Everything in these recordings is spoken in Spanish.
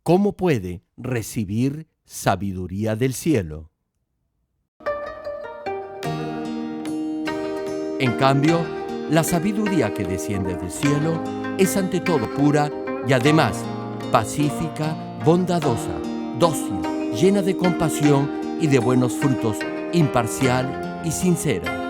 ¿cómo puede recibir sabiduría del cielo? En cambio, la sabiduría que desciende del cielo es ante todo pura y además pacífica, bondadosa, dócil, llena de compasión y de buenos frutos, imparcial y sincera.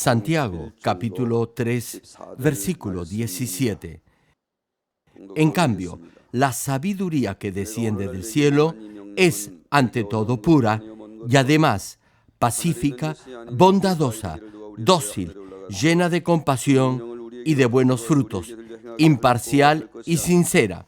Santiago, capítulo 3, versículo 17. En cambio, la sabiduría que desciende del cielo es ante todo pura y además pacífica, bondadosa, dócil, llena de compasión y de buenos frutos, imparcial y sincera.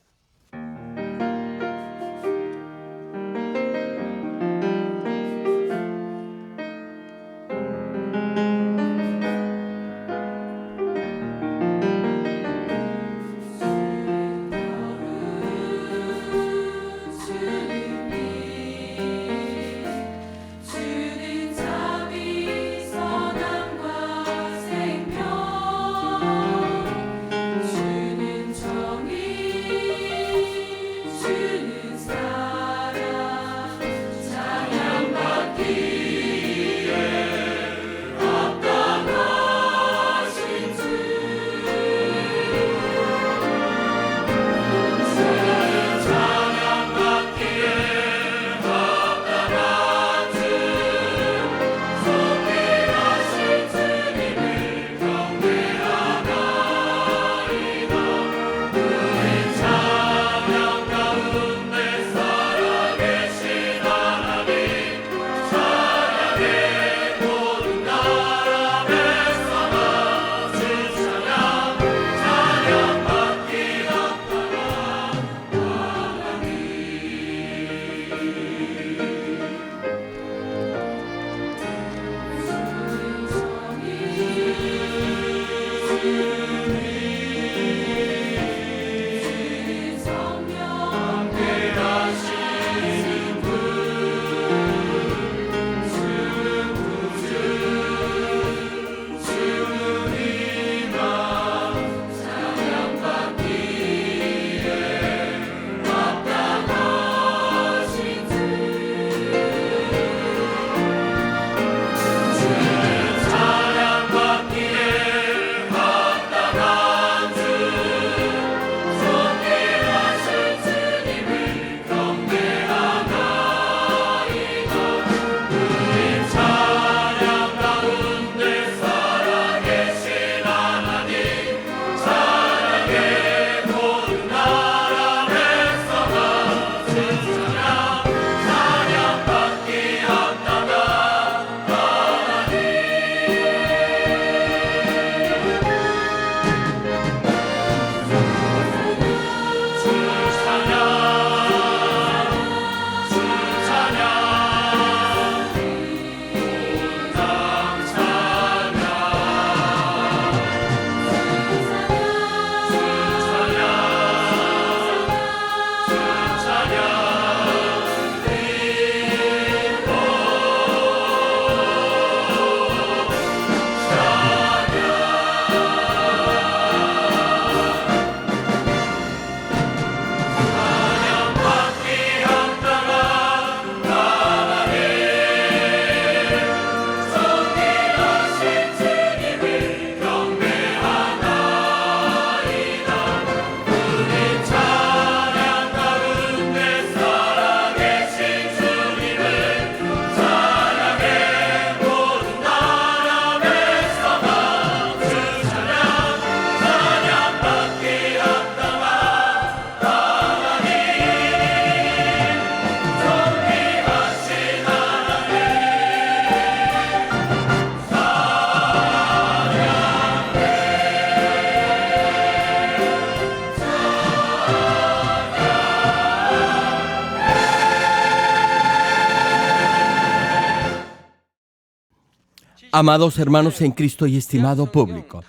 Amados hermanos en Cristo y estimado público,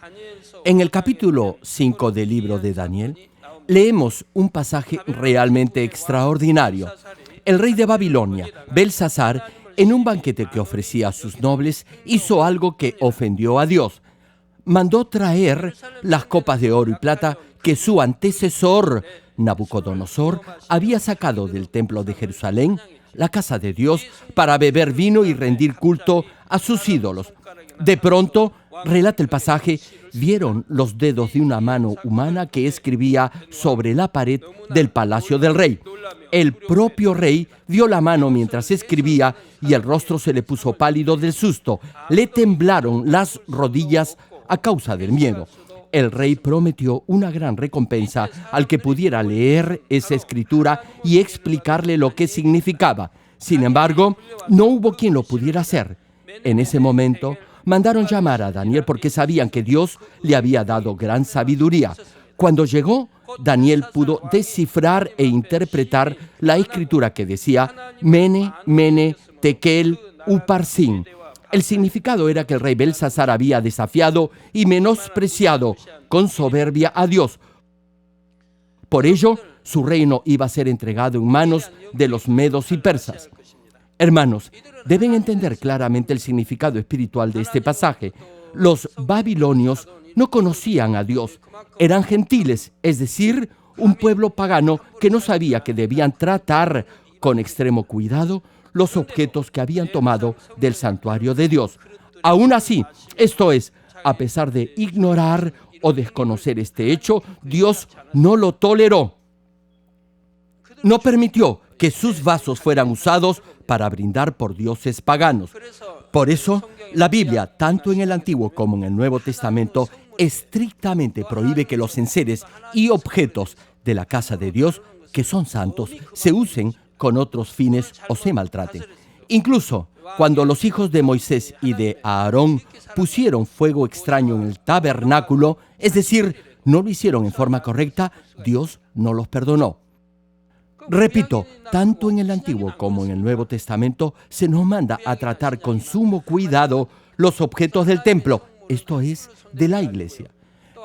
en el capítulo 5 del libro de Daniel, leemos un pasaje realmente extraordinario. El rey de Babilonia, Belsasar, en un banquete que ofrecía a sus nobles, hizo algo que ofendió a Dios. Mandó traer las copas de oro y plata que su antecesor, Nabucodonosor, había sacado del templo de Jerusalén, la casa de Dios, para beber vino y rendir culto a sus ídolos. De pronto, relata el pasaje, vieron los dedos de una mano humana que escribía sobre la pared del palacio del rey. El propio rey vio la mano mientras escribía y el rostro se le puso pálido del susto. Le temblaron las rodillas a causa del miedo. El rey prometió una gran recompensa al que pudiera leer esa escritura y explicarle lo que significaba. Sin embargo, no hubo quien lo pudiera hacer. En ese momento, mandaron llamar a Daniel porque sabían que Dios le había dado gran sabiduría. Cuando llegó, Daniel pudo descifrar e interpretar la escritura que decía Mene, Mene, Tekel, Uparsin. El significado era que el rey Belsasar había desafiado y menospreciado con soberbia a Dios. Por ello, su reino iba a ser entregado en manos de los medos y persas. Hermanos, deben entender claramente el significado espiritual de este pasaje. Los babilonios no conocían a Dios. Eran gentiles, es decir, un pueblo pagano que no sabía que debían tratar con extremo cuidado los objetos que habían tomado del santuario de Dios. Aún así, esto es, a pesar de ignorar o desconocer este hecho, Dios no lo toleró. No permitió que sus vasos fueran usados para brindar por dioses paganos. Por eso, la Biblia, tanto en el Antiguo como en el Nuevo Testamento, estrictamente prohíbe que los enseres y objetos de la casa de Dios, que son santos, se usen con otros fines o se maltraten. Incluso cuando los hijos de Moisés y de Aarón pusieron fuego extraño en el tabernáculo, es decir, no lo hicieron en forma correcta, Dios no los perdonó. Repito, tanto en el Antiguo como en el Nuevo Testamento se nos manda a tratar con sumo cuidado los objetos del templo, esto es, de la iglesia.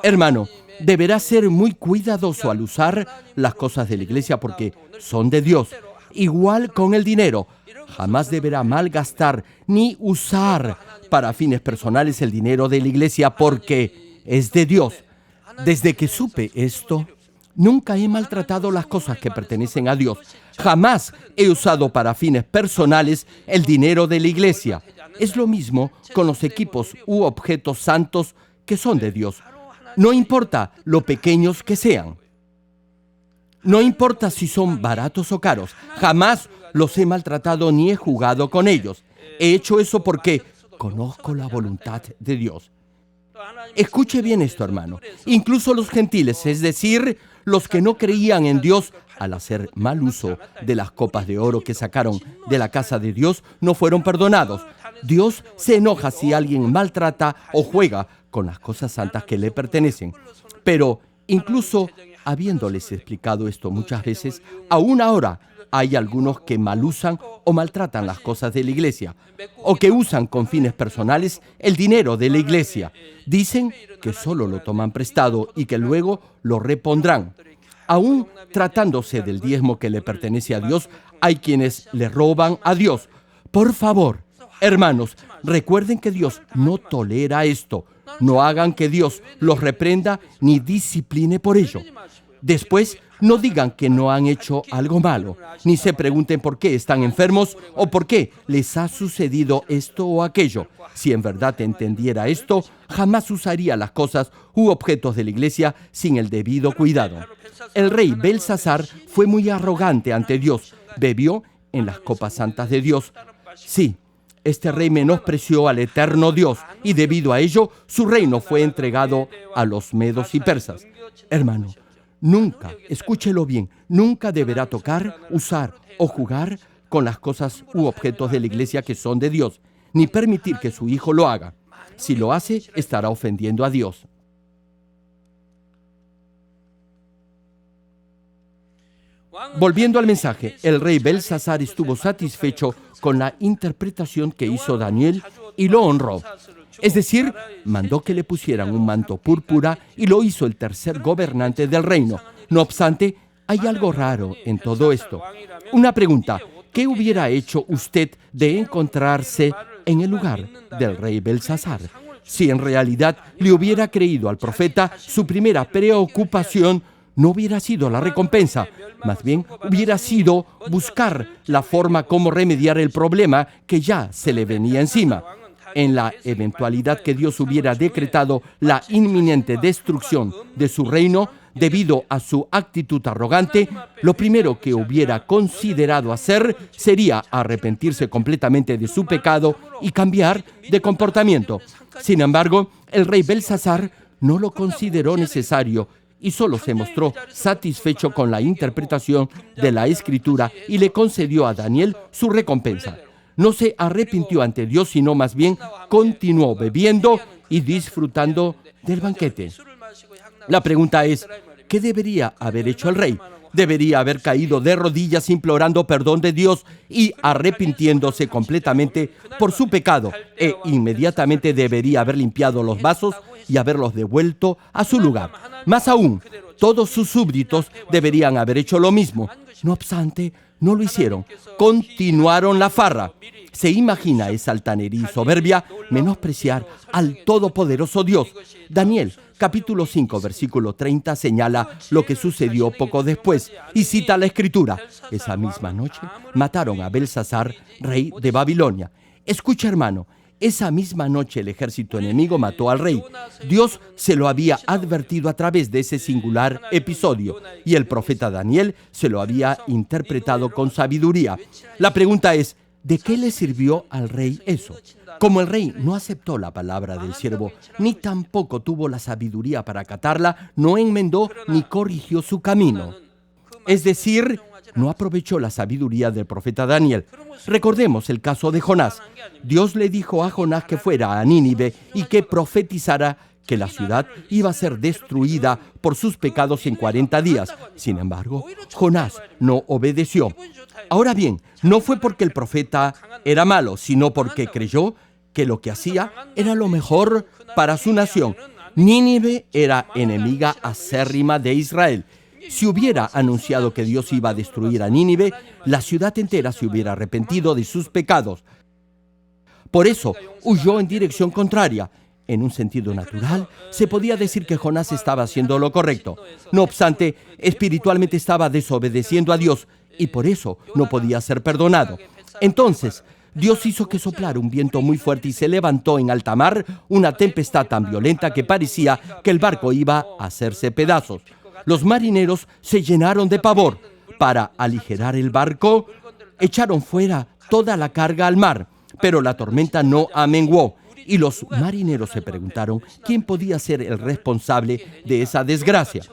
Hermano, deberá ser muy cuidadoso al usar las cosas de la iglesia porque son de Dios. Igual con el dinero, jamás deberá malgastar ni usar para fines personales el dinero de la iglesia porque es de Dios. Desde que supe esto, nunca he maltratado las cosas que pertenecen a Dios. Jamás he usado para fines personales el dinero de la iglesia. Es lo mismo con los equipos u objetos santos que son de Dios. No importa lo pequeños que sean. No importa si son baratos o caros. Jamás los he maltratado ni he jugado con ellos. He hecho eso porque conozco la voluntad de Dios. Escuche bien esto, hermano. Incluso los gentiles, es decir, los que no creían en Dios, al hacer mal uso de las copas de oro que sacaron de la casa de Dios, no fueron perdonados. Dios se enoja si alguien maltrata o juega con las cosas santas que le pertenecen. Pero incluso habiéndoles explicado esto muchas veces, aún ahora hay algunos que malusan o maltratan las cosas de la iglesia, o que usan con fines personales el dinero de la iglesia. Dicen que solo lo toman prestado y que luego lo repondrán. Aún tratándose del diezmo que le pertenece a Dios, hay quienes le roban a Dios. Por favor, hermanos, recuerden que Dios no tolera esto. No hagan que Dios los reprenda ni discipline por ello. Después, no digan que no han hecho algo malo, ni se pregunten por qué están enfermos o por qué les ha sucedido esto o aquello. Si en verdad entendiera esto, jamás usaría las cosas u objetos de la iglesia sin el debido cuidado. El rey Belsasar fue muy arrogante ante Dios, bebió en las copas santas de Dios. Sí, este rey menospreció al eterno Dios y debido a ello su reino fue entregado a los medos y persas. Hermano, nunca, escúchelo bien, nunca deberá tocar, usar o jugar con las cosas u objetos de la iglesia que son de Dios, ni permitir que su hijo lo haga. Si lo hace, estará ofendiendo a Dios. Volviendo al mensaje, el rey Belsasar estuvo satisfecho con la interpretación que hizo Daniel y lo honró. Es decir, mandó que le pusieran un manto púrpura y lo hizo el tercer gobernante del reino. No obstante, hay algo raro en todo esto. Una pregunta: ¿qué hubiera hecho usted de encontrarse en el lugar del rey Belsasar? Si en realidad le hubiera creído al profeta, su primera preocupación no hubiera sido la recompensa, más bien hubiera sido buscar la forma como remediar el problema que ya se le venía encima. En la eventualidad que Dios hubiera decretado la inminente destrucción de su reino debido a su actitud arrogante, lo primero que hubiera considerado hacer sería arrepentirse completamente de su pecado y cambiar de comportamiento. Sin embargo, el rey Belsasar no lo consideró necesario y solo se mostró satisfecho con la interpretación de la Escritura y le concedió a Daniel su recompensa. No se arrepintió ante Dios, sino más bien continuó bebiendo y disfrutando del banquete. La pregunta es: ¿qué debería haber hecho el rey? Debería haber caído de rodillas implorando perdón de Dios y arrepintiéndose completamente por su pecado, e inmediatamente debería haber limpiado los vasos y haberlos devuelto a su lugar. Más aún, todos sus súbditos deberían haber hecho lo mismo. No obstante, no lo hicieron. Continuaron la farra. ¿Se imagina esa altanería y soberbia? Menospreciar al todopoderoso Dios. Daniel, capítulo 5, versículo 30, señala lo que sucedió poco después y cita la Escritura. Esa misma noche mataron a Belsasar, rey de Babilonia. Escucha, hermano, esa misma noche el ejército enemigo mató al rey. Dios se lo había advertido a través de ese singular episodio y el profeta Daniel se lo había interpretado con sabiduría. La pregunta es: ¿de qué le sirvió al rey eso? Como el rey no aceptó la palabra del siervo, ni tampoco tuvo la sabiduría para acatarla, no enmendó ni corrigió su camino. Es decir, no aprovechó la sabiduría del profeta Daniel. Recordemos el caso de Jonás. Dios le dijo a Jonás que fuera a Nínive y que profetizara que la ciudad iba a ser destruida por sus pecados en 40 días. Sin embargo, Jonás no obedeció. Ahora bien, no fue porque el profeta era malo, sino porque creyó que lo que hacía era lo mejor para su nación. Nínive era enemiga acérrima de Israel. Si hubiera anunciado que Dios iba a destruir a Nínive, la ciudad entera se hubiera arrepentido de sus pecados. Por eso, huyó en dirección contraria. En un sentido natural, se podía decir que Jonás estaba haciendo lo correcto. No obstante, espiritualmente estaba desobedeciendo a Dios y por eso no podía ser perdonado. Entonces, Dios hizo que soplara un viento muy fuerte y se levantó en alta mar una tempestad tan violenta que parecía que el barco iba a hacerse pedazos. Los marineros se llenaron de pavor. Para aligerar el barco, echaron fuera toda la carga al mar, pero la tormenta no amenguó. Y los marineros se preguntaron quién podía ser el responsable de esa desgracia.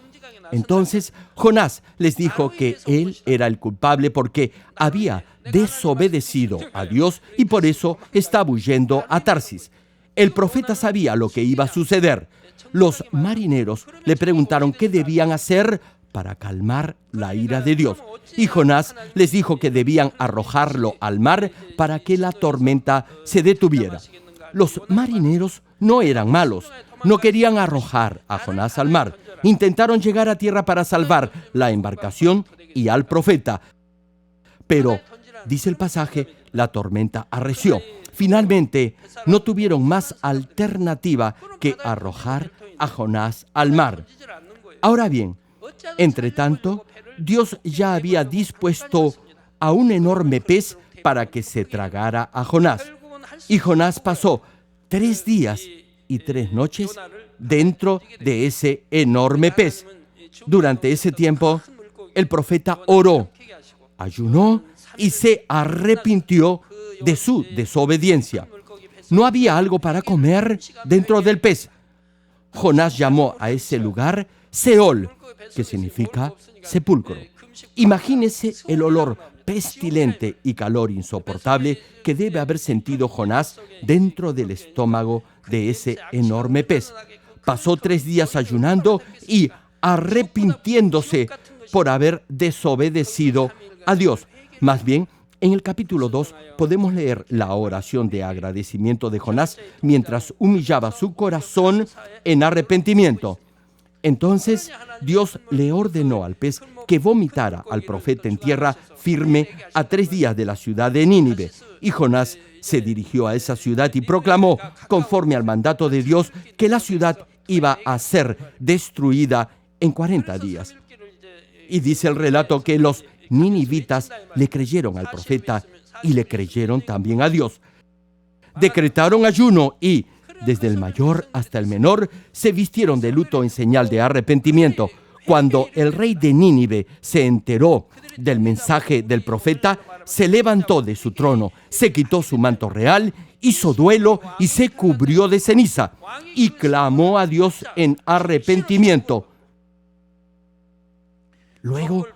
Entonces Jonás les dijo que él era el culpable porque había desobedecido a Dios y por eso estaba huyendo a Tarsis. El profeta sabía lo que iba a suceder. Los marineros le preguntaron qué debían hacer para calmar la ira de Dios. Y Jonás les dijo que debían arrojarlo al mar para que la tormenta se detuviera. Los marineros no eran malos. No querían arrojar a Jonás al mar. Intentaron llegar a tierra para salvar la embarcación y al profeta. Pero, dice el pasaje, la tormenta arreció. Finalmente, no tuvieron más alternativa que arrojar a Jonás al mar. Ahora bien, entre tanto, Dios ya había dispuesto a un enorme pez para que se tragara a Jonás. Y Jonás pasó 3 días y 3 noches dentro de ese enorme pez. Durante ese tiempo, el profeta oró, ayunó y se arrepintió de su desobediencia. No había algo para comer dentro del pez. Jonás llamó a ese lugar Seol, que significa sepulcro. Imagínese el olor pestilente y calor insoportable que debe haber sentido Jonás dentro del estómago de ese enorme pez. Pasó 3 días ayunando y arrepintiéndose por haber desobedecido a Dios. Más bien, En el capítulo 2 podemos leer la oración de agradecimiento de Jonás mientras humillaba su corazón en arrepentimiento. Entonces Dios le ordenó al pez que vomitara al profeta en tierra firme a 3 días de la ciudad de Nínive. Y Jonás se dirigió a esa ciudad y proclamó, conforme al mandato de Dios, que la ciudad iba a ser destruida en 40 días. Y dice el relato que los ninivitas le creyeron al profeta y le creyeron también a Dios. Decretaron ayuno y, desde el mayor hasta el menor, se vistieron de luto en señal de arrepentimiento. Cuando el rey de Nínive se enteró del mensaje del profeta, se levantó de su trono, se quitó su manto real, hizo duelo y se cubrió de ceniza, y clamó a Dios en arrepentimiento. Luego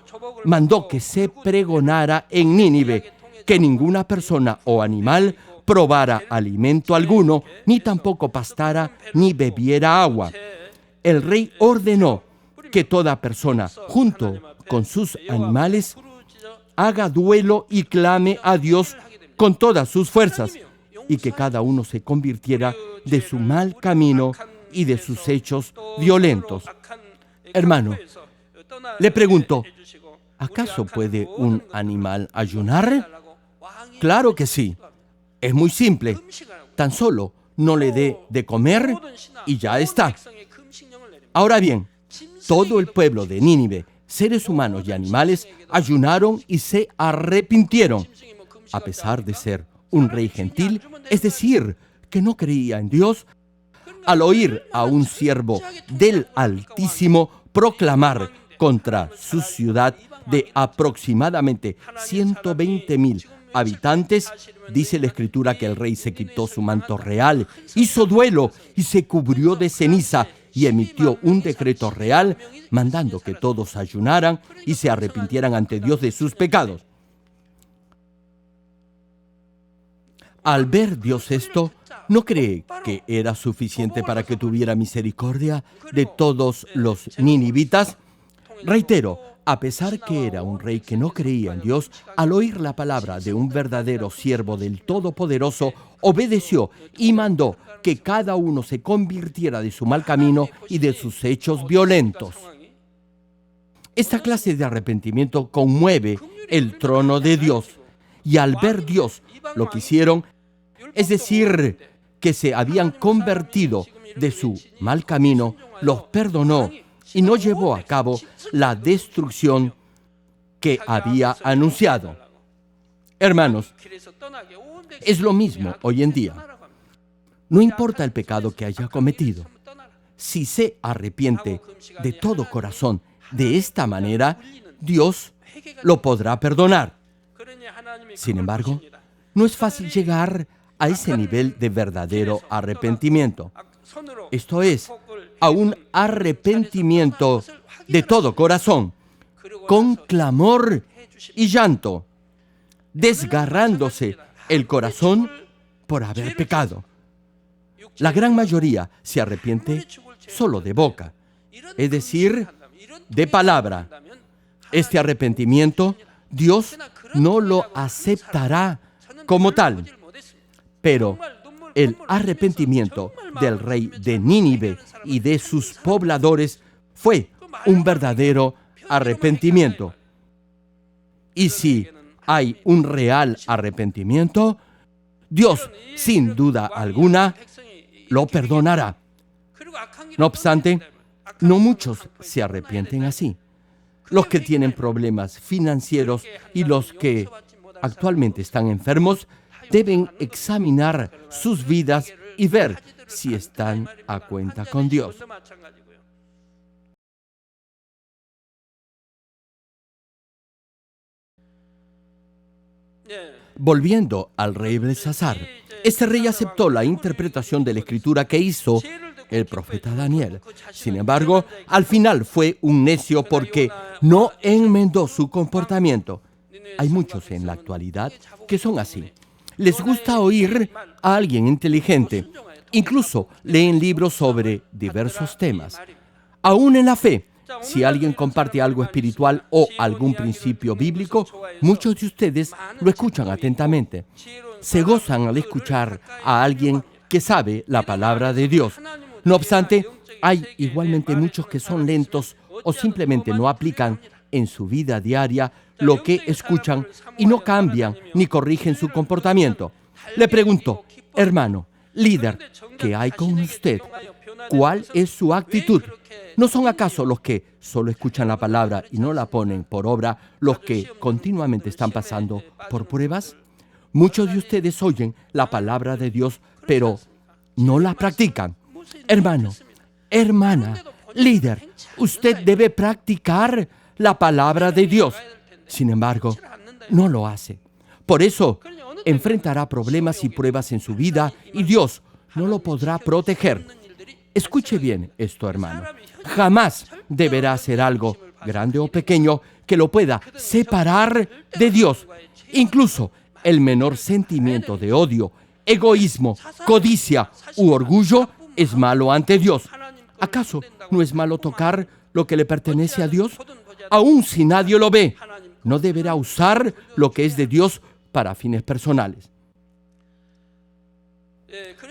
mandó que se pregonara en Nínive que ninguna persona o animal probara alimento alguno, ni tampoco pastara ni bebiera agua. El rey ordenó que toda persona, junto con sus animales, haga duelo y clame a Dios con todas sus fuerzas, y que cada uno se convirtiera de su mal camino y de sus hechos violentos. Hermano, le pregunto, ¿acaso puede un animal ayunar? Claro que sí. Es muy simple. Tan solo no le dé de comer y ya está. Ahora bien, todo el pueblo de Nínive, seres humanos y animales, ayunaron y se arrepintieron. A pesar de ser un rey gentil, es decir, que no creía en Dios, al oír a un siervo del Altísimo proclamar contra su ciudad de aproximadamente 120,000 habitantes, dice la Escritura que el rey se quitó su manto real, hizo duelo y se cubrió de ceniza y emitió un decreto real mandando que todos ayunaran y se arrepintieran ante Dios de sus pecados. Al ver Dios esto, ¿no cree que era suficiente para que tuviera misericordia de todos los ninivitas? Reitero, a pesar que era un rey que no creía en Dios, al oír la palabra de un verdadero siervo del Todopoderoso, obedeció y mandó que cada uno se convirtiera de su mal camino y de sus hechos violentos. Esta clase de arrepentimiento conmueve el trono de Dios, y al ver Dios lo que hicieron, es decir, que se habían convertido de su mal camino, los perdonó y no llevó a cabo la destrucción que había anunciado. Hermanos, es lo mismo hoy en día. No importa el pecado que haya cometido. Si se arrepiente de todo corazón de esta manera, Dios lo podrá perdonar. Sin embargo, no es fácil llegar a ese nivel de verdadero arrepentimiento. Esto es, a un arrepentimiento de todo corazón, con clamor y llanto, desgarrándose el corazón por haber pecado. La gran mayoría se arrepiente solo de boca, es decir, de palabra. Este arrepentimiento Dios no lo aceptará como tal. Pero el arrepentimiento del rey de Nínive y de sus pobladores fue un verdadero arrepentimiento. Y si hay un real arrepentimiento, Dios, sin duda alguna, lo perdonará. No obstante, no muchos se arrepienten así. Los que tienen problemas financieros y los que actualmente están enfermos deben examinar sus vidas y ver si están a cuenta con Dios. Volviendo al rey Belsasar, este rey aceptó la interpretación de la Escritura que hizo el profeta Daniel. Sin embargo, al final fue un necio porque no enmendó su comportamiento. Hay muchos en la actualidad que son así. Les gusta oír a alguien inteligente. Incluso leen libros sobre diversos temas. Aún en la fe, Si alguien comparte algo espiritual o algún principio bíblico, muchos de ustedes lo escuchan atentamente. Se gozan al escuchar a alguien que sabe la palabra de Dios. No obstante, hay igualmente muchos que son lentos o simplemente no aplican en su vida diaria lo que escuchan y no cambian ni corrigen su comportamiento. Le pregunto, hermano, líder, ¿qué hay con usted? ¿Cuál es su actitud? ¿No son acaso los que solo escuchan la palabra y no la ponen por obra los que continuamente están pasando por pruebas? Muchos de ustedes oyen la palabra de Dios, pero no la practican. Hermano, hermana, líder, usted debe practicar la palabra de Dios. Sin embargo, no lo hace. Por eso, enfrentará problemas y pruebas en su vida y Dios no lo podrá proteger. Escuche bien esto, hermano. Jamás deberá hacer algo, grande o pequeño, que lo pueda separar de Dios. Incluso el menor sentimiento de odio, egoísmo, codicia u orgullo es malo ante Dios. ¿Acaso no es malo tocar lo que le pertenece a Dios? Aun si nadie lo ve, no deberá usar lo que es de Dios para fines personales.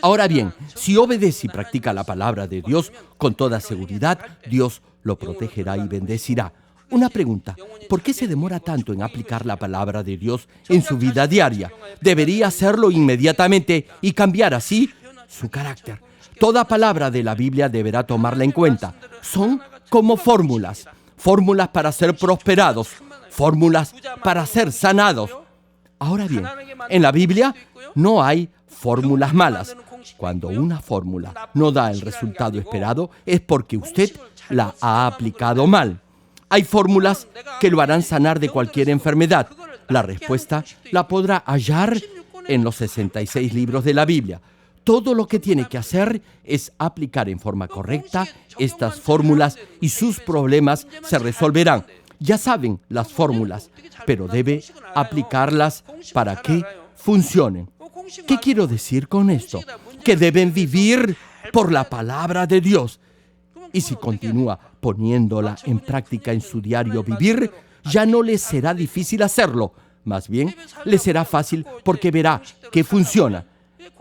Ahora bien, si obedece y practica la palabra de Dios, con toda seguridad, Dios lo protegerá y bendecirá. Una pregunta, ¿por qué se demora tanto en aplicar la palabra de Dios en su vida diaria? Debería hacerlo inmediatamente y cambiar así su carácter. Toda palabra de la Biblia deberá tomarla en cuenta. Son como fórmulas. Fórmulas para ser prosperados. Fórmulas para ser sanados. Ahora bien, en la Biblia no hay fórmulas malas. Cuando una fórmula no da el resultado esperado es porque usted la ha aplicado mal. Hay fórmulas que lo harán sanar de cualquier enfermedad. La respuesta la podrá hallar en los 66 libros de la Biblia. Todo lo que tiene que hacer es aplicar en forma correcta estas fórmulas y sus problemas se resolverán. Ya saben las fórmulas, pero debe aplicarlas para que funcionen. ¿Qué quiero decir con esto? Que deben vivir por la palabra de Dios. Y si continúa poniéndola en práctica en su diario vivir, ya no le será difícil hacerlo. Más bien, le será fácil porque verá que funciona.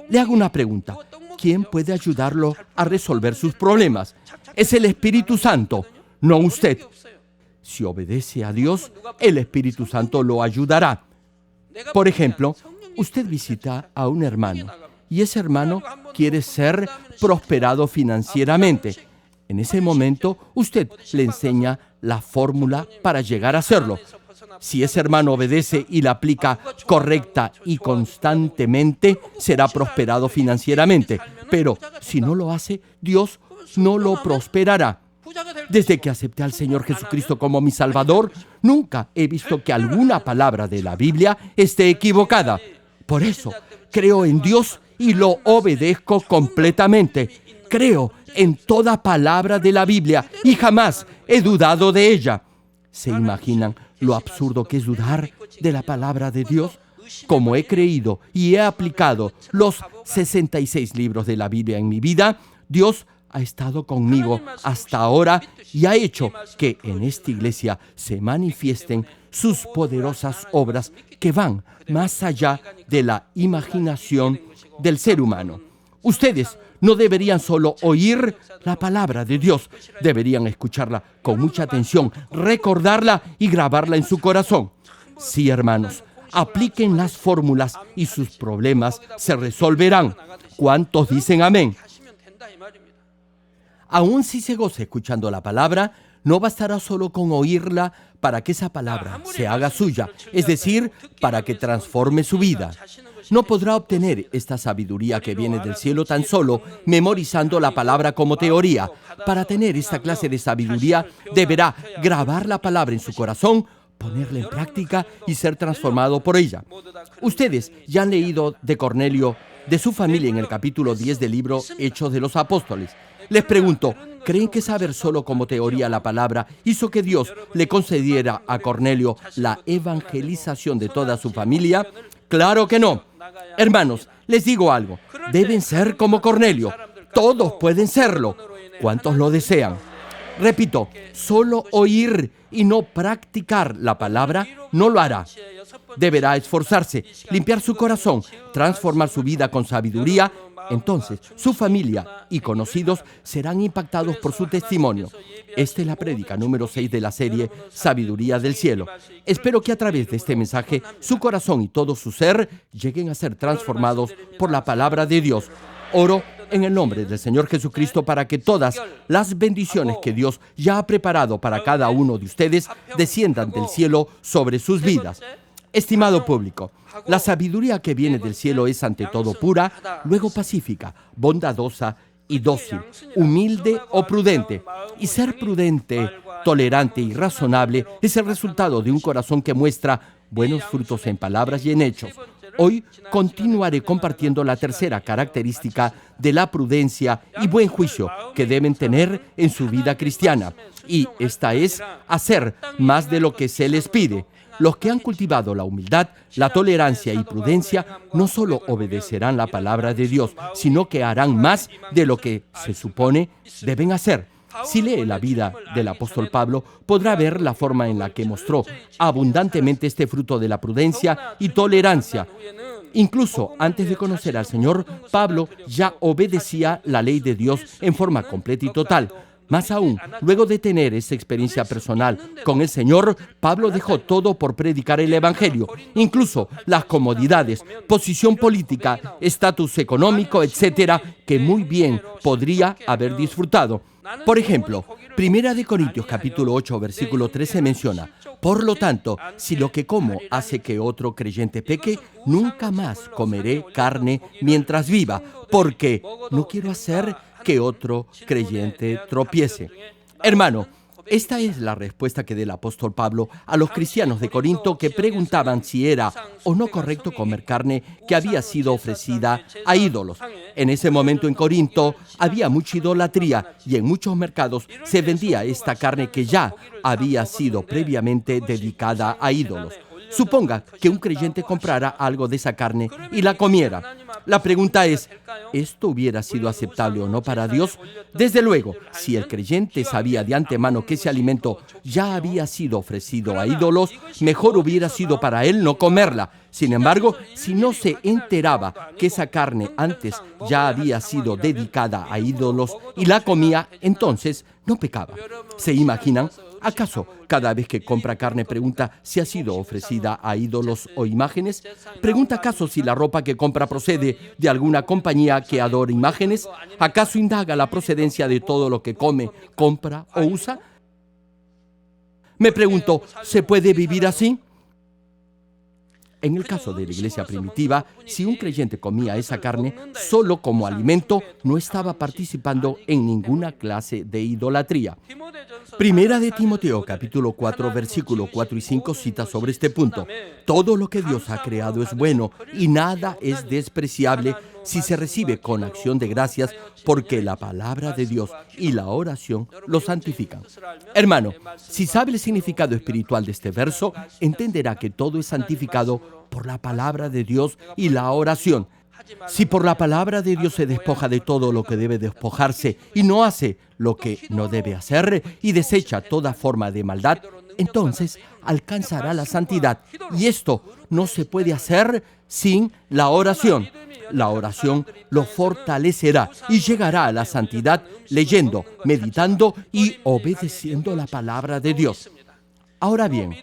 Le hago una pregunta. ¿Quién puede ayudarlo a resolver sus problemas? Es el Espíritu Santo, no usted. Si obedece a Dios, el Espíritu Santo lo ayudará. Por ejemplo, usted visita a un hermano y ese hermano quiere ser prosperado financieramente. En ese momento, usted le enseña la fórmula para llegar a hacerlo. Si ese hermano obedece y la aplica correcta y constantemente, será prosperado financieramente. Pero si no lo hace, Dios no lo prosperará. Desde que acepté al Señor Jesucristo como mi Salvador, nunca he visto que alguna palabra de la Biblia esté equivocada. Por eso, creo en Dios y lo obedezco completamente. Creo en toda palabra de la Biblia y jamás he dudado de ella. ¿Se imaginan lo absurdo que es dudar de la palabra de Dios? Como he creído y he aplicado los 66 libros de la Biblia en mi vida, Dios ha estado conmigo hasta ahora y ha hecho que en esta iglesia se manifiesten sus poderosas obras que van más allá de la imaginación del ser humano. Ustedes no deberían solo oír la palabra de Dios, deberían escucharla con mucha atención, recordarla y grabarla en su corazón. Sí, hermanos, apliquen las fórmulas y sus problemas se resolverán. ¿Cuántos dicen amén? Aun si se goza escuchando la palabra, no bastará solo con oírla para que esa palabra se haga suya, es decir, para que transforme su vida. No podrá obtener esta sabiduría que viene del cielo tan solo memorizando la palabra como teoría. Para tener esta clase de sabiduría, deberá grabar la palabra en su corazón, ponerla en práctica y ser transformado por ella. Ustedes ya han leído de Cornelio, de su familia en el capítulo 10 del libro Hechos de los Apóstoles. Les pregunto, ¿creen que saber solo como teoría la palabra hizo que Dios le concediera a Cornelio la evangelización de toda su familia? ¡Claro que no! Hermanos, les digo algo. Deben ser como Cornelio. Todos pueden serlo. ¿Cuántos lo desean? Repito, solo oír y no practicar la palabra no lo hará. Deberá esforzarse, limpiar su corazón, transformar su vida con sabiduría. Entonces, su familia y conocidos serán impactados por su testimonio. Esta es la prédica número 6 de la serie Sabiduría del Cielo. Espero que a través de este mensaje, su corazón y todo su ser lleguen a ser transformados por la palabra de Dios. Oro en el nombre del Señor Jesucristo para que todas las bendiciones que Dios ya ha preparado para cada uno de ustedes desciendan del cielo sobre sus vidas. Estimado público, la sabiduría que viene del cielo es ante todo pura, luego pacífica, bondadosa y dócil, humilde o prudente. Y ser prudente, tolerante y razonable es el resultado de un corazón que muestra buenos frutos en palabras y en hechos. Hoy continuaré compartiendo la tercera característica de la prudencia y buen juicio que deben tener en su vida cristiana. Y esta es hacer más de lo que se les pide. Los que han cultivado la humildad, la tolerancia y prudencia no solo obedecerán la palabra de Dios, sino que harán más de lo que se supone deben hacer. Si lee la vida del apóstol Pablo, podrá ver la forma en la que mostró abundantemente este fruto de la prudencia y tolerancia. Incluso antes de conocer al Señor, Pablo ya obedecía la ley de Dios en forma completa y total. Más aún, luego de tener esa experiencia personal con el Señor, Pablo dejó todo por predicar el Evangelio, incluso las comodidades, posición política, estatus económico, etcétera, que muy bien podría haber disfrutado. Por ejemplo, 1 Corintios capítulo 8, versículo 13 menciona: por lo tanto, si lo que como hace que otro creyente peque, nunca más comeré carne mientras viva, porque no quiero hacer que otro creyente tropiece. Hermano, esta es la respuesta que dio el apóstol Pablo a los cristianos de Corinto que preguntaban si era o no correcto comer carne que había sido ofrecida a ídolos. En ese momento en Corinto había mucha idolatría y en muchos mercados se vendía esta carne que ya había sido previamente dedicada a ídolos. Suponga que un creyente comprara algo de esa carne y la comiera. La pregunta es, ¿esto hubiera sido aceptable o no para Dios? Desde luego, si el creyente sabía de antemano que ese alimento ya había sido ofrecido a ídolos, mejor hubiera sido para él no comerla. Sin embargo, si no se enteraba que esa carne antes ya había sido dedicada a ídolos y la comía, entonces no pecaba. ¿Se imaginan? ¿Acaso cada vez que compra carne pregunta si ha sido ofrecida a ídolos o imágenes? ¿Pregunta acaso si la ropa que compra procede de alguna compañía que adora imágenes? ¿Acaso indaga la procedencia de todo lo que come, compra o usa? Me pregunto, ¿se puede vivir así? En el caso de la iglesia primitiva, si un creyente comía esa carne solo como alimento, no estaba participando en ninguna clase de idolatría. Primera de Timoteo, capítulo 4, versículo 4 y 5 cita sobre este punto. Todo lo que Dios ha creado es bueno y nada es despreciable si se recibe con acción de gracias, porque la palabra de Dios y la oración lo santifican. Hermano, si sabe el significado espiritual de este verso, entenderá que todo es santificado por la palabra de Dios y la oración. Si por la palabra de Dios se despoja de todo lo que debe despojarse y no hace lo que no debe hacer y desecha toda forma de maldad, entonces alcanzará la santidad. Y esto no se puede hacer sin la oración. La oración lo fortalecerá y llegará a la santidad leyendo, meditando y obedeciendo la palabra de Dios. Ahora bien,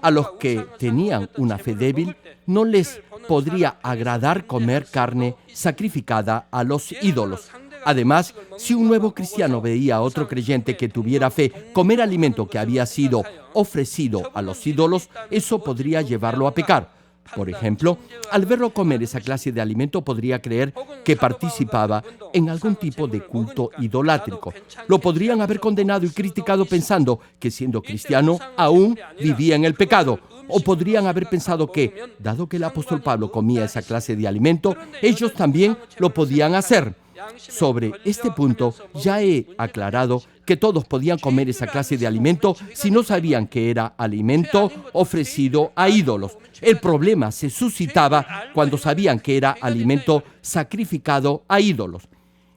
a los que tenían una fe débil, no les podría agradar comer carne sacrificada a los ídolos. Además, si un nuevo cristiano veía a otro creyente que tuviera fe comer alimento que había sido ofrecido a los ídolos, eso podría llevarlo a pecar. Por ejemplo, al verlo comer esa clase de alimento podría creer que participaba en algún tipo de culto idolátrico. Lo podrían haber condenado y criticado pensando que siendo cristiano aún vivía en el pecado. O podrían haber pensado que, dado que el apóstol Pablo comía esa clase de alimento, ellos también lo podían hacer. Sobre este punto ya he aclarado que todos podían comer esa clase de alimento si no sabían que era alimento ofrecido a ídolos. El problema se suscitaba cuando sabían que era alimento sacrificado a ídolos.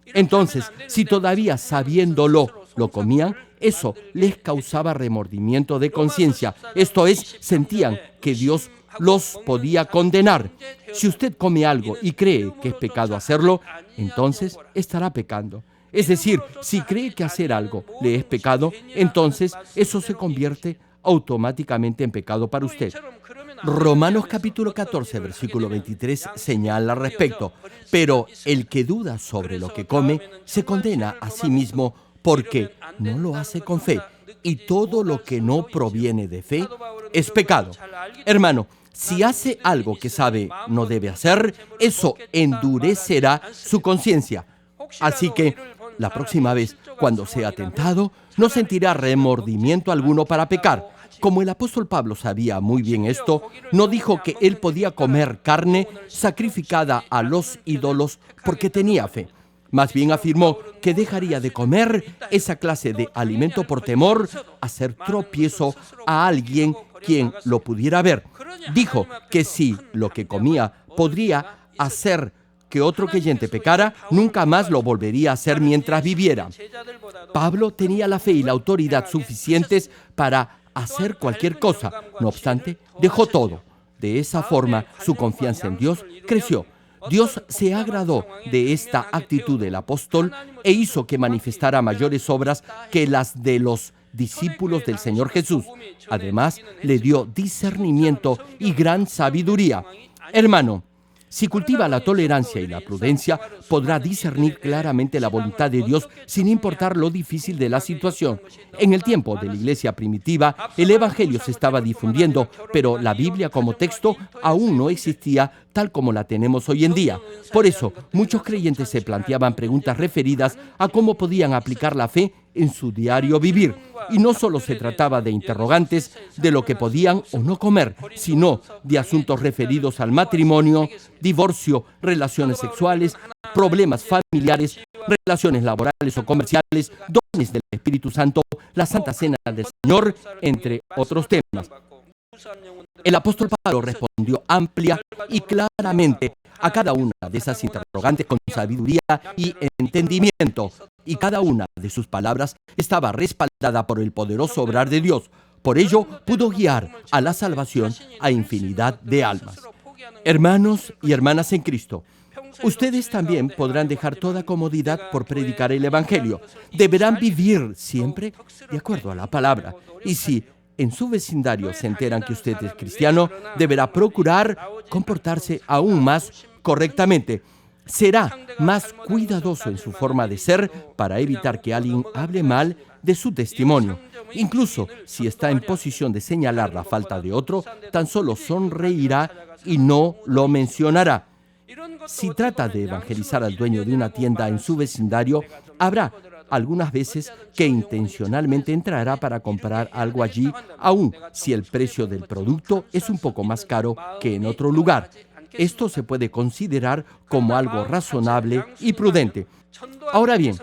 Entonces, si todavía sabiéndolo lo comían, Eso les causaba remordimiento de conciencia. Esto es, sentían que Dios los podía condenar. Si usted come algo y cree que es pecado hacerlo, entonces estará pecando. Es decir, si cree que hacer algo le es pecado, entonces eso se convierte automáticamente en pecado para usted. Romanos capítulo 14, versículo 23 señala al respecto. Pero el que duda sobre lo que come se condena a sí mismo porque no lo hace con fe. Y todo lo que no proviene de fe es pecado. Hermano, si hace algo que sabe no debe hacer, eso endurecerá su conciencia. Así que la próxima vez, cuando sea tentado, no sentirá remordimiento alguno para pecar. Como el apóstol Pablo sabía muy bien esto, no dijo que él podía comer carne sacrificada a los ídolos porque tenía fe. Más bien afirmó que dejaría de comer esa clase de alimento por temor a hacer tropiezo a alguien quien lo pudiera ver. Dijo que si lo que comía podría hacer que otro creyente pecara, nunca más lo volvería a hacer mientras viviera. Pablo tenía la fe y la autoridad suficientes para hacer cualquier cosa. No obstante, dejó todo. De esa forma, su confianza en Dios creció. Dios se agradó de esta actitud del apóstol e hizo que manifestara mayores obras que las de los discípulos del Señor Jesús. Además, le dio discernimiento y gran sabiduría. Hermano, si cultiva la tolerancia y la prudencia, podrá discernir claramente la voluntad de Dios sin importar lo difícil de la situación. En el tiempo de la iglesia primitiva, el Evangelio se estaba difundiendo, pero la Biblia como texto aún no existía tal como la tenemos hoy en día. Por eso, muchos creyentes se planteaban preguntas referidas a cómo podían aplicar la fe en su diario vivir. Y no solo se trataba de interrogantes de lo que podían o no comer, sino de asuntos referidos al matrimonio, divorcio, relaciones sexuales, problemas familiares, relaciones laborales o comerciales, dones del Espíritu Santo, la Santa Cena del Señor, entre otros temas. El apóstol Pablo respondió amplia y claramente a cada una de esas interrogantes con sabiduría y entendimiento, y cada una de sus palabras estaba respaldada por el poderoso obrar de Dios. Por ello, pudo guiar a la salvación a infinidad de almas. Hermanos y hermanas en Cristo, ustedes también podrán dejar toda comodidad por predicar el Evangelio. Deberán vivir siempre de acuerdo a la palabra. Y si en su vecindario se enteran que usted es cristiano, deberá procurar comportarse aún más correctamente. Será más cuidadoso en su forma de ser para evitar que alguien hable mal de su testimonio. Incluso si está en posición de señalar la falta de otro, tan solo sonreirá y no lo mencionará. Si trata de evangelizar al dueño de una tienda en su vecindario, habrá algunas veces que intencionalmente entrará para comprar algo allí, aun si el precio del producto es un poco más caro que en otro lugar. Esto se puede considerar como algo razonable y prudente. Ahora bien,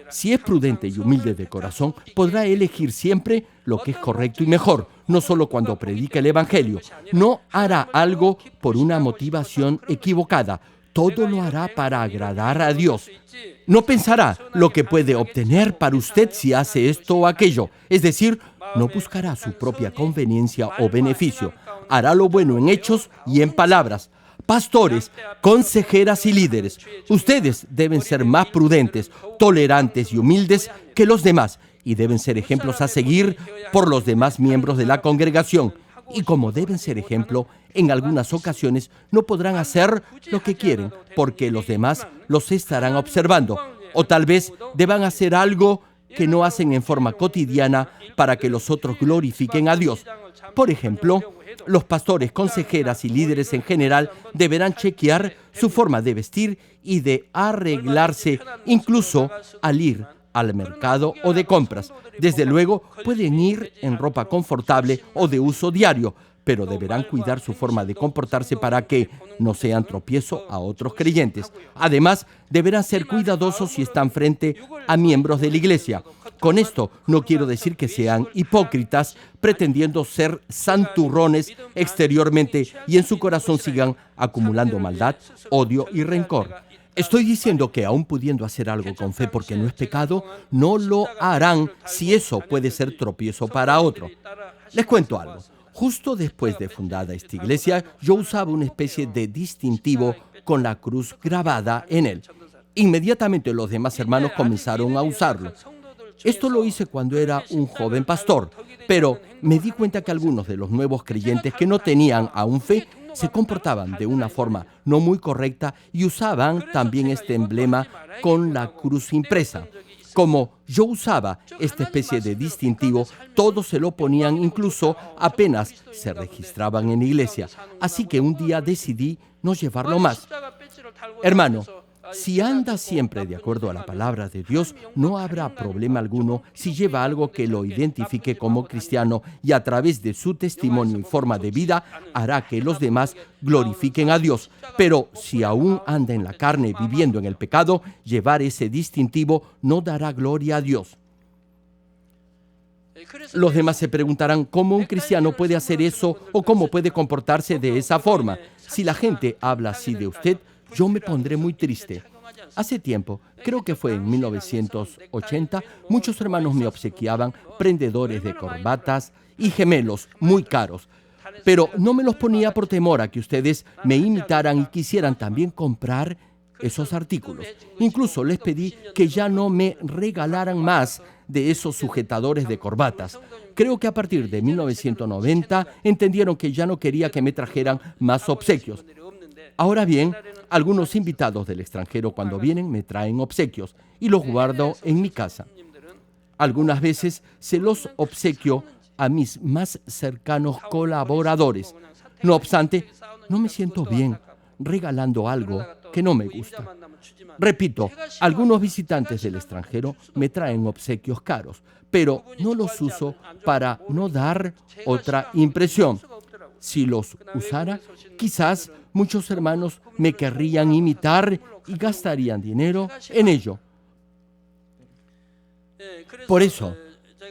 si es prudente y humilde de corazón, podrá elegir siempre lo que es correcto y mejor, no solo cuando predica el Evangelio. No hará algo por una motivación equivocada. Todo lo hará para agradar a Dios. No pensará lo que puede obtener para usted si hace esto o aquello. Es decir, no buscará su propia conveniencia o beneficio. Hará lo bueno en hechos y en palabras. Pastores, consejeras y líderes, ustedes deben ser más prudentes, tolerantes y humildes que los demás y deben ser ejemplos a seguir por los demás miembros de la congregación. Y como deben ser ejemplo, en algunas ocasiones no podrán hacer lo que quieren porque los demás los estarán observando. O tal vez deban hacer algo que no hacen en forma cotidiana para que los otros glorifiquen a Dios. Por ejemplo, los pastores, consejeras y líderes en general deberán chequear su forma de vestir y de arreglarse, incluso al ir al mercado o de compras. Desde luego, pueden ir en ropa confortable o de uso diario, pero deberán cuidar su forma de comportarse para que no sean tropiezo a otros creyentes. Además, deberán ser cuidadosos si están frente a miembros de la iglesia. Con esto no quiero decir que sean hipócritas, pretendiendo ser santurrones exteriormente y en su corazón sigan acumulando maldad, odio y rencor. Estoy diciendo que aún pudiendo hacer algo con fe porque no es pecado, no lo harán si eso puede ser tropiezo para otro. Les cuento algo. Justo después de fundada esta iglesia, yo usaba una especie de distintivo con la cruz grabada en él. Inmediatamente los demás hermanos comenzaron a usarlo. Esto lo hice cuando era un joven pastor, pero me di cuenta que algunos de los nuevos creyentes que no tenían aún fe se comportaban de una forma no muy correcta y usaban también este emblema con la cruz impresa. Como yo usaba esta especie de distintivo, todos se lo ponían incluso apenas se registraban en la iglesia. Así que un día decidí no llevarlo más. Hermano, si anda siempre de acuerdo a la palabra de Dios, no habrá problema alguno si lleva algo que lo identifique como cristiano y a través de su testimonio y forma de vida hará que los demás glorifiquen a Dios. Pero si aún anda en la carne viviendo en el pecado, llevar ese distintivo no dará gloria a Dios. Los demás se preguntarán cómo un cristiano puede hacer eso o cómo puede comportarse de esa forma. Si la gente habla así de usted, yo me pondré muy triste. Hace tiempo, creo que fue en 1980, muchos hermanos me obsequiaban prendedores de corbatas y gemelos muy caros. Pero no me los ponía por temor a que ustedes me imitaran y quisieran también comprar esos artículos. Incluso les pedí que ya no me regalaran más de esos sujetadores de corbatas. Creo que a partir de 1990 entendieron que ya no quería que me trajeran más obsequios. Ahora bien, algunos invitados del extranjero cuando vienen me traen obsequios y los guardo en mi casa. Algunas veces se los obsequio a mis más cercanos colaboradores. No obstante, no me siento bien regalando algo que no me gusta. Repito, algunos visitantes del extranjero me traen obsequios caros, pero no los uso para no dar otra impresión. Si los usara, quizás muchos hermanos me querrían imitar y gastarían dinero en ello. Por eso,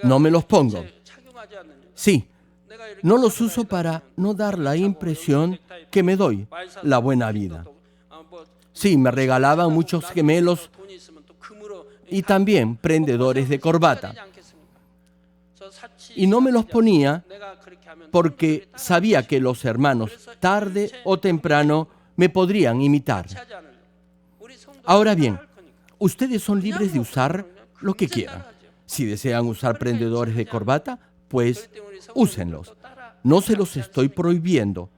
no me los pongo. Sí, no los uso para no dar la impresión que me doy la buena vida. Sí, me regalaban muchos gemelos y también prendedores de corbata. Y no me los ponía porque sabía que los hermanos, tarde o temprano, me podrían imitar. Ahora bien, ustedes son libres de usar lo que quieran. Si desean usar prendedores de corbata, pues úsenlos. No se los estoy prohibiendo,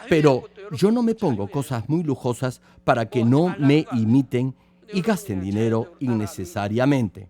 pero yo no me pongo cosas muy lujosas para que no me imiten y gasten dinero innecesariamente.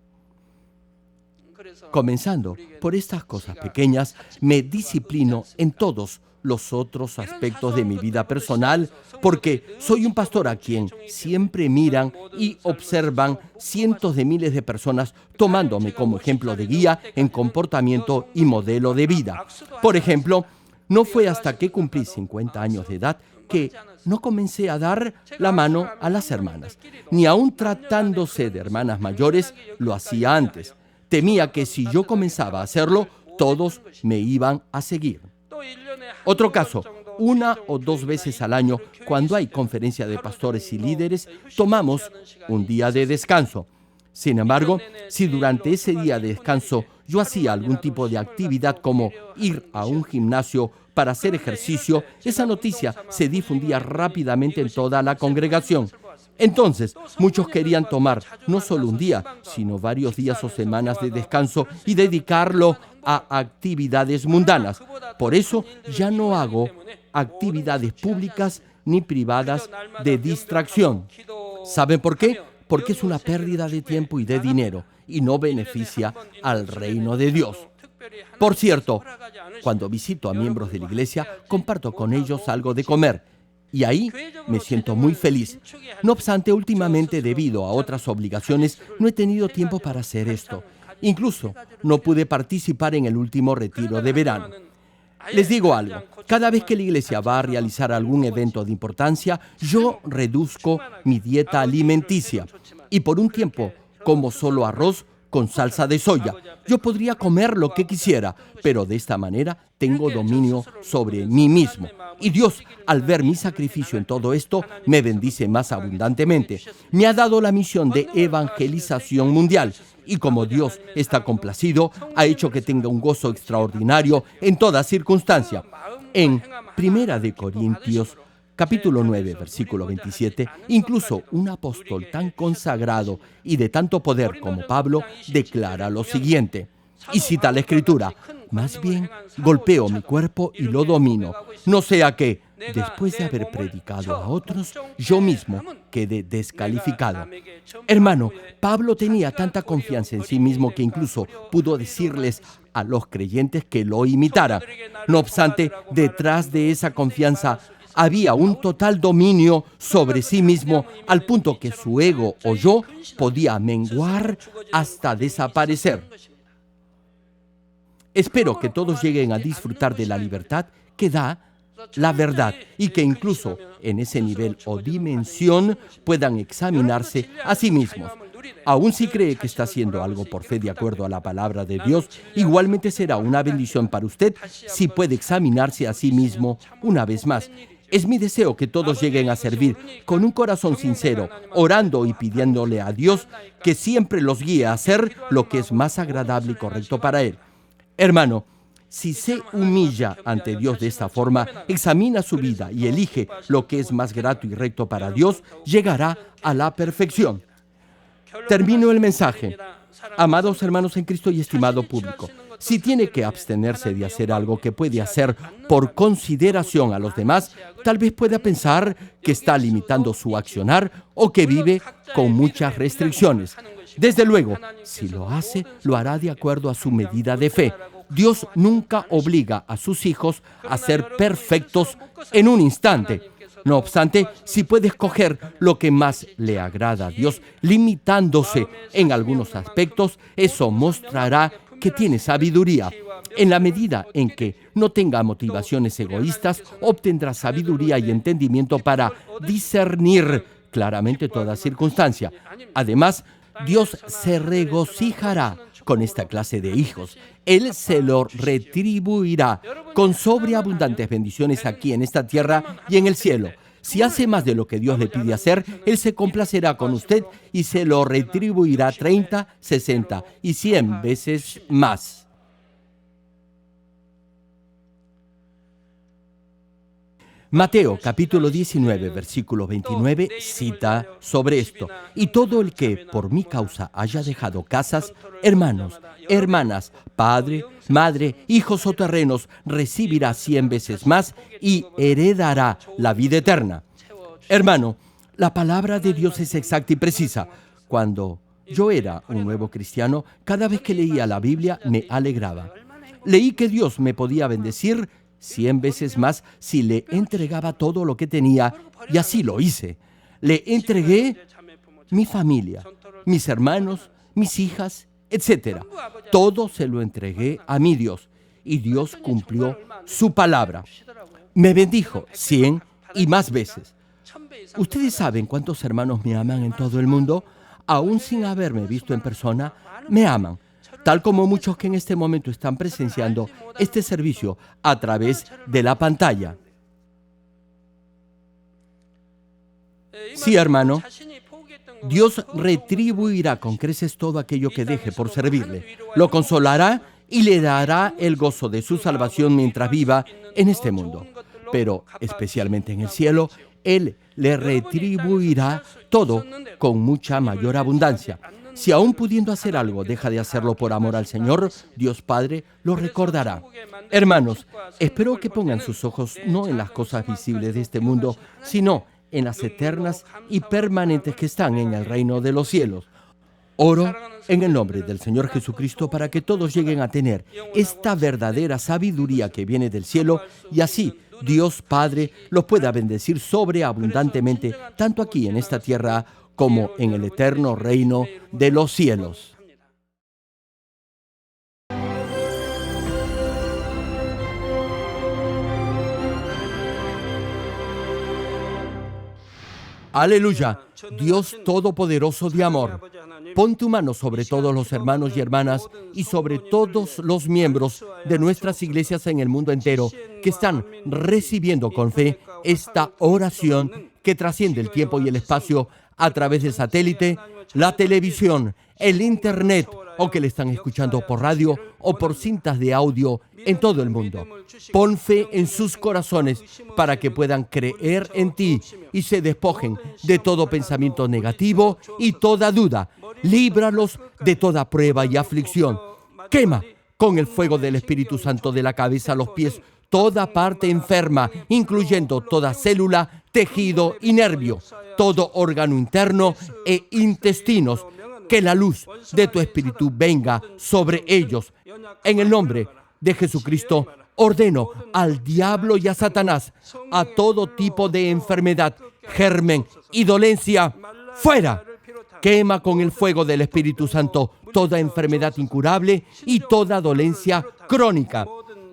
Comenzando por estas cosas pequeñas, me disciplino en todos los otros aspectos de mi vida personal, porque soy un pastor a quien siempre miran y observan cientos de miles de personas tomándome como ejemplo de guía en comportamiento y modelo de vida. Por ejemplo, no fue hasta que cumplí 50 años de edad que no comencé a dar la mano a las hermanas. Ni aun tratándose de hermanas mayores, lo hacía antes. Temía que si yo comenzaba a hacerlo, todos me iban a seguir. Otro caso, 1 o 2 veces al año, cuando hay conferencia de pastores y líderes, tomamos un día de descanso. Sin embargo, si durante ese día de descanso yo hacía algún tipo de actividad como ir a un gimnasio para hacer ejercicio, esa noticia se difundía rápidamente en toda la congregación. Entonces, muchos querían tomar no solo un día, sino varios días o semanas de descanso y dedicarlo a actividades mundanas. Por eso ya no hago actividades públicas ni privadas de distracción. ¿Saben por qué? Porque es una pérdida de tiempo y de dinero y no beneficia al reino de Dios. Por cierto, cuando visito a miembros de la iglesia, comparto con ellos algo de comer. Y ahí me siento muy feliz. No obstante, últimamente, debido a otras obligaciones, no he tenido tiempo para hacer esto. Incluso no pude participar en el último retiro de verano. Les digo algo, cada vez que la iglesia va a realizar algún evento de importancia, yo reduzco mi dieta alimenticia. Y por un tiempo como solo arroz con salsa de soya. Yo podría comer lo que quisiera, pero de esta manera tengo dominio sobre mí mismo. Y Dios, al ver mi sacrificio en todo esto, me bendice más abundantemente. Me ha dado la misión de evangelización mundial. Y como Dios está complacido, ha hecho que tenga un gozo extraordinario en toda circunstancia. En Primera de Corintios, capítulo 9, versículo 27, incluso un apóstol tan consagrado y de tanto poder como Pablo declara lo siguiente, y cita la Escritura: más bien golpeo mi cuerpo y lo domino, no sea que, después de haber predicado a otros, yo mismo quede descalificado. Hermano, Pablo tenía tanta confianza en sí mismo que incluso pudo decirles a los creyentes que lo imitaran. No obstante, detrás de esa confianza había un total dominio sobre sí mismo, al punto que su ego o yo podía menguar hasta desaparecer. Espero que todos lleguen a disfrutar de la libertad que da la verdad y que incluso en ese nivel o dimensión puedan examinarse a sí mismos. Aun si cree que está haciendo algo por fe de acuerdo a la palabra de Dios, igualmente será una bendición para usted si puede examinarse a sí mismo una vez más. Es mi deseo que todos lleguen a servir con un corazón sincero, orando y pidiéndole a Dios que siempre los guíe a hacer lo que es más agradable y correcto para Él. Hermano, si se humilla ante Dios de esta forma, examina su vida y elige lo que es más grato y recto para Dios, llegará a la perfección. Termino el mensaje. Amados hermanos en Cristo y estimado público, si tiene que abstenerse de hacer algo que puede hacer por consideración a los demás, tal vez pueda pensar que está limitando su accionar o que vive con muchas restricciones. Desde luego, si lo hace, lo hará de acuerdo a su medida de fe. Dios nunca obliga a sus hijos a ser perfectos en un instante. No obstante, si puede escoger lo que más le agrada a Dios, limitándose en algunos aspectos, eso mostrará que tiene sabiduría. En la medida en que no tenga motivaciones egoístas, obtendrá sabiduría y entendimiento para discernir claramente toda circunstancia. Además, Dios se regocijará con esta clase de hijos. Él se lo retribuirá con sobreabundantes bendiciones aquí en esta tierra y en el cielo. Si hace más de lo que Dios le pide hacer, Él se complacerá con usted y se lo retribuirá 30, 60 y 100 veces más. Mateo capítulo 19, versículo 29 cita sobre esto: y todo el que por mi causa haya dejado casas, hermanos, hermanas, padre, madre, hijos o terrenos, recibirá 100 veces más y heredará la vida eterna. Hermano, la palabra de Dios es exacta y precisa. Cuando yo era un nuevo cristiano, cada vez que leía la Biblia me alegraba. Leí que Dios me podía bendecir 100 veces más si le entregaba todo lo que tenía, y así lo hice. Le entregué mi familia, mis hermanos, mis hijas, etc. Todo se lo entregué a mi Dios, y Dios cumplió su palabra. Me bendijo 100 y más veces. Ustedes saben cuántos hermanos me aman en todo el mundo. Aún sin haberme visto en persona, me aman, tal como muchos que en este momento están presenciando este servicio a través de la pantalla. Sí, hermano, Dios retribuirá con creces todo aquello que deje por servirle. Lo consolará y le dará el gozo de su salvación mientras viva en este mundo. Pero, especialmente en el cielo, Él le retribuirá todo con mucha mayor abundancia. Si aún pudiendo hacer algo, deja de hacerlo por amor al Señor, Dios Padre lo recordará. Hermanos, espero que pongan sus ojos no en las cosas visibles de este mundo, sino en las eternas y permanentes que están en el reino de los cielos. Oro en el nombre del Señor Jesucristo para que todos lleguen a tener esta verdadera sabiduría que viene del cielo, y así Dios Padre los pueda bendecir sobreabundantemente, tanto aquí en esta tierra como en el eterno reino de los cielos. Aleluya. Dios Todopoderoso de amor, pon tu mano sobre todos los hermanos y hermanas y sobre todos los miembros de nuestras iglesias en el mundo entero que están recibiendo con fe esta oración que trasciende el tiempo y el espacio a través del satélite, la televisión, el internet o que le están escuchando por radio o por cintas de audio en todo el mundo. Pon fe en sus corazones para que puedan creer en ti y se despojen de todo pensamiento negativo y toda duda. Líbralos de toda prueba y aflicción. Quema con el fuego del Espíritu Santo de la cabeza a los pies toda parte enferma, incluyendo toda célula, tejido y nervio, todo órgano interno e intestinos. Que la luz de tu Espíritu venga sobre ellos. En el nombre de Jesucristo, ordeno al diablo y a Satanás, a todo tipo de enfermedad, germen y dolencia, fuera. Quema con el fuego del Espíritu Santo toda enfermedad incurable y toda dolencia crónica.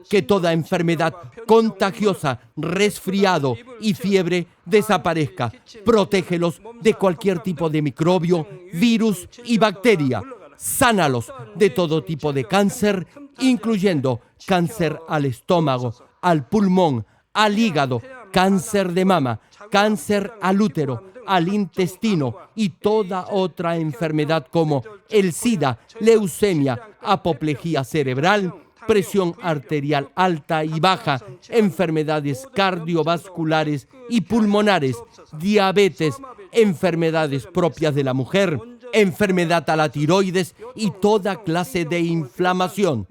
Que toda enfermedad contagiosa, resfriado y fiebre desaparezca. Protégelos de cualquier tipo de microbio, virus y bacteria. Sánalos de todo tipo de cáncer, incluyendo cáncer al estómago, al pulmón, al hígado, cáncer de mama, cáncer al útero, al intestino y toda otra enfermedad como el SIDA, leucemia, apoplejía cerebral, presión arterial alta y baja, enfermedades cardiovasculares y pulmonares, diabetes, enfermedades propias de la mujer, enfermedad a la tiroides y toda clase de inflamación.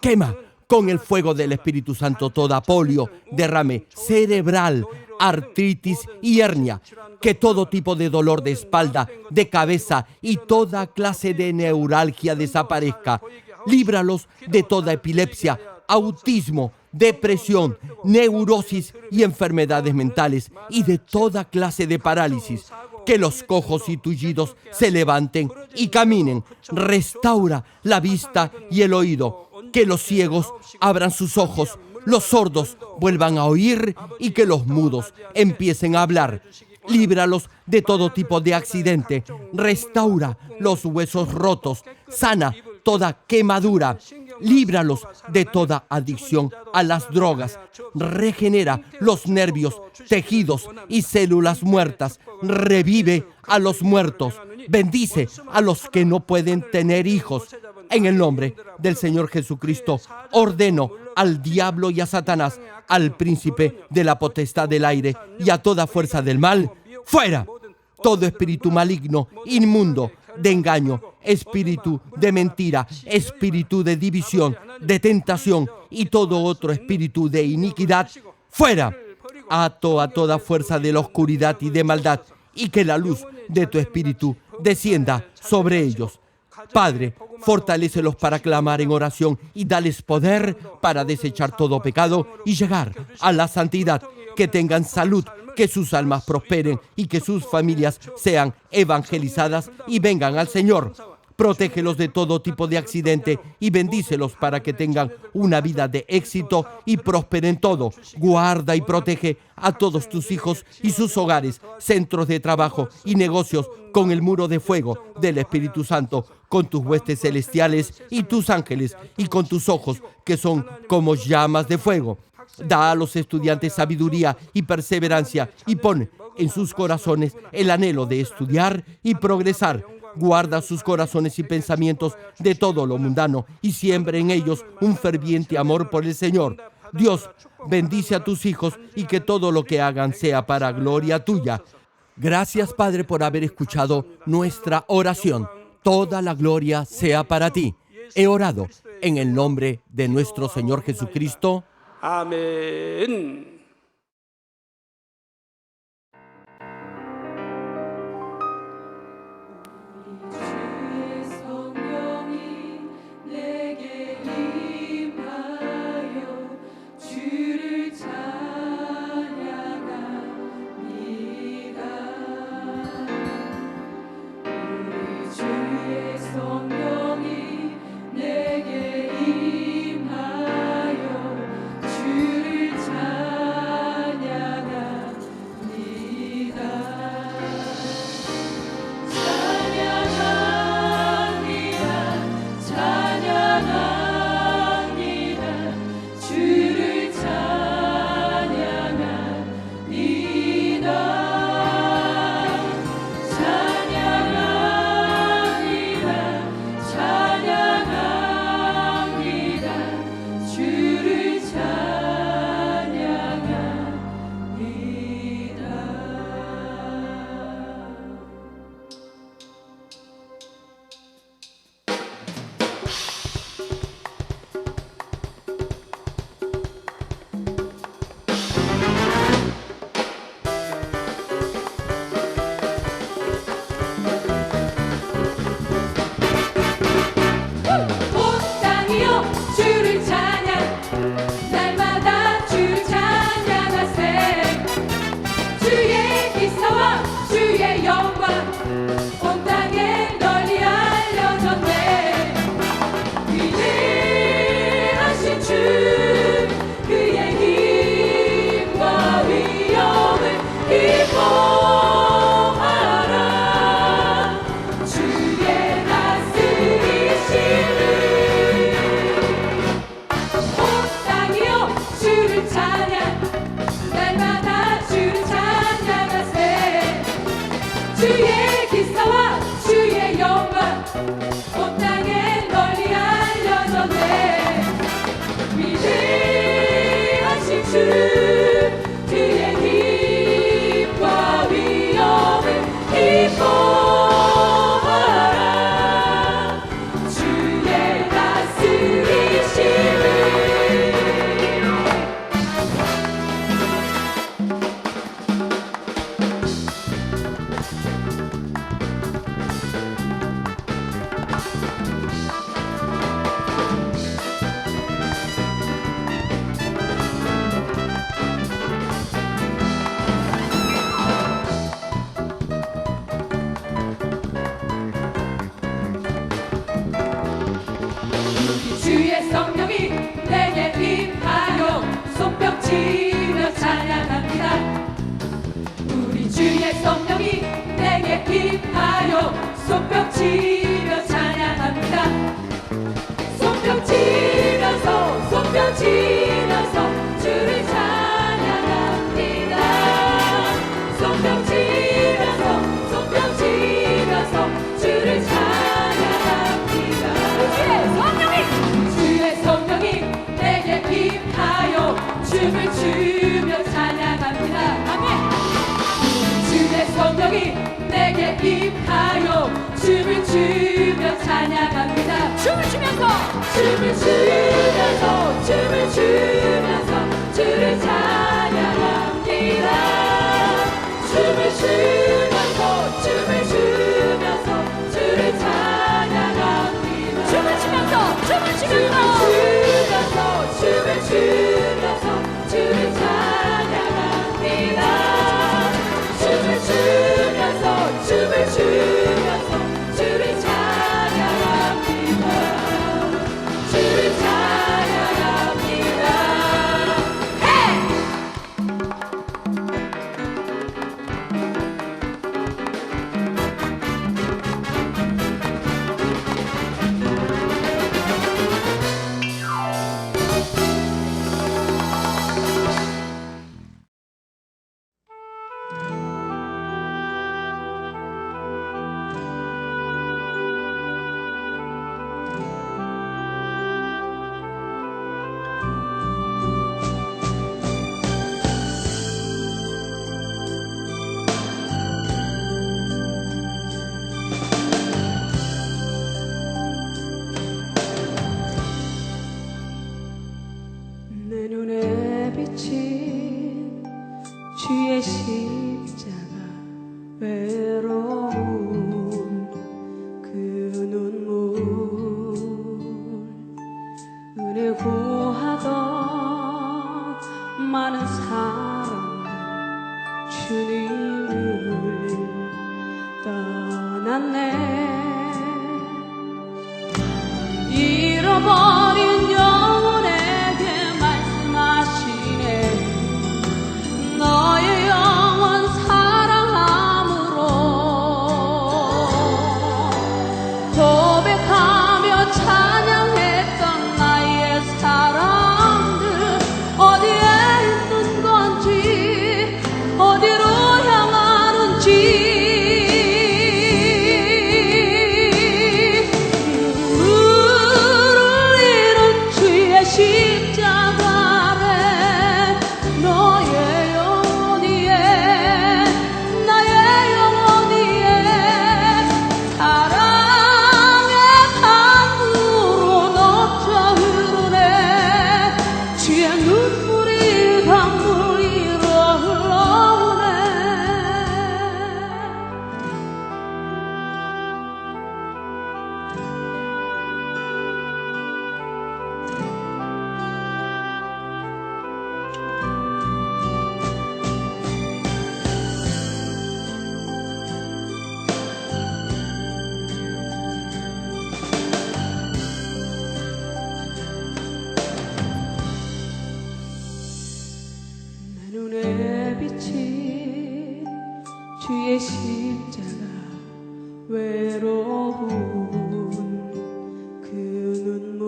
Quema con el fuego del Espíritu Santo toda polio, derrame cerebral, artritis y hernia. Que todo tipo de dolor de espalda, de cabeza y toda clase de neuralgia desaparezca. Líbralos de toda epilepsia, autismo, depresión, neurosis y enfermedades mentales y de toda clase de parálisis. Que los cojos y tullidos se levanten y caminen. Restaura la vista y el oído. Que los ciegos abran sus ojos, los sordos vuelvan a oír y que los mudos empiecen a hablar. Líbralos de todo tipo de accidente. Restaura los huesos rotos. Sana toda quemadura. Líbralos de toda adicción a las drogas. Regenera los nervios, tejidos y células muertas. Revive a los muertos. Bendice a los que no pueden tener hijos. En el nombre del Señor Jesucristo, ordeno al diablo y a Satanás, al príncipe de la potestad del aire y a toda fuerza del mal, fuera. Todo espíritu maligno, inmundo, de engaño, espíritu de mentira, espíritu de división, de tentación y todo otro espíritu de iniquidad, fuera. Ato a toda fuerza de la oscuridad y de maldad y que la luz de tu espíritu descienda sobre ellos. Padre, fortalécelos para clamar en oración y dales poder para desechar todo pecado y llegar a la santidad. Que tengan salud, que sus almas prosperen y que sus familias sean evangelizadas y vengan al Señor. Protégelos de todo tipo de accidente y bendícelos para que tengan una vida de éxito y prosperen todo. Guarda y protege a todos tus hijos y sus hogares, centros de trabajo y negocios con el muro de fuego del Espíritu Santo, con tus huestes celestiales y tus ángeles y con tus ojos que son como llamas de fuego. Da a los estudiantes sabiduría y perseverancia y pon en sus corazones el anhelo de estudiar y progresar. Guarda sus corazones y pensamientos de todo lo mundano y siembra en ellos un ferviente amor por el Señor. Dios, bendice a tus hijos y que todo lo que hagan sea para gloria tuya. Gracias, Padre, por haber escuchado nuestra oración. Toda la gloria sea para ti. He orado en el nombre de nuestro Señor Jesucristo. 아멘. 내게 임하여 주를 찬양합니다. 주를 찬양 날마다 주를 찬양하세 주의 기사와 주의 영광 온 땅에 널리 알려졌네 위대하신 주 그의 힘과 위엄을 기뻐하라 주의 다스리심을 주의 성령이 내게 임하여 손뼉치며 찬양합니다 우리 주의 성령이 내게 임하여 손뼉치며 찬양합니다 손뼉치면서 주를 찬양합니다 손뼉치면서 주를 찬양합니다 주의 성령이 내게 임하여 춤을 추며 찬양합니다 아멘 주의 성령이 내게 임하여 춤을 추며 찬양합니다 춤을 추면서 주를 찬양합니다 춤을 추면서 주를 찬양합니다 춤을 추면서 주를 찬양합니다 춤을 추면서 주를 찬양합니다 내 눈에 비친 주의 십자가 외로운 그 눈물 은혜 구하던 많은 사랑 주님을 떠났네 잃어버린 영혼에게 말씀하시네 너의 영혼 사랑함으로 고백하며 찬양했던 나의 사랑들 어디에 있는 건지 어디로 향하는지 주의 십자가 외로운 그 눈물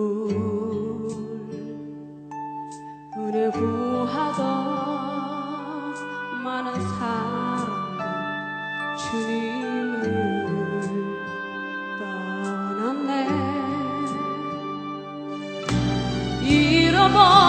은혜 구하 많은 사람 주님을 떠났네. 잃어버린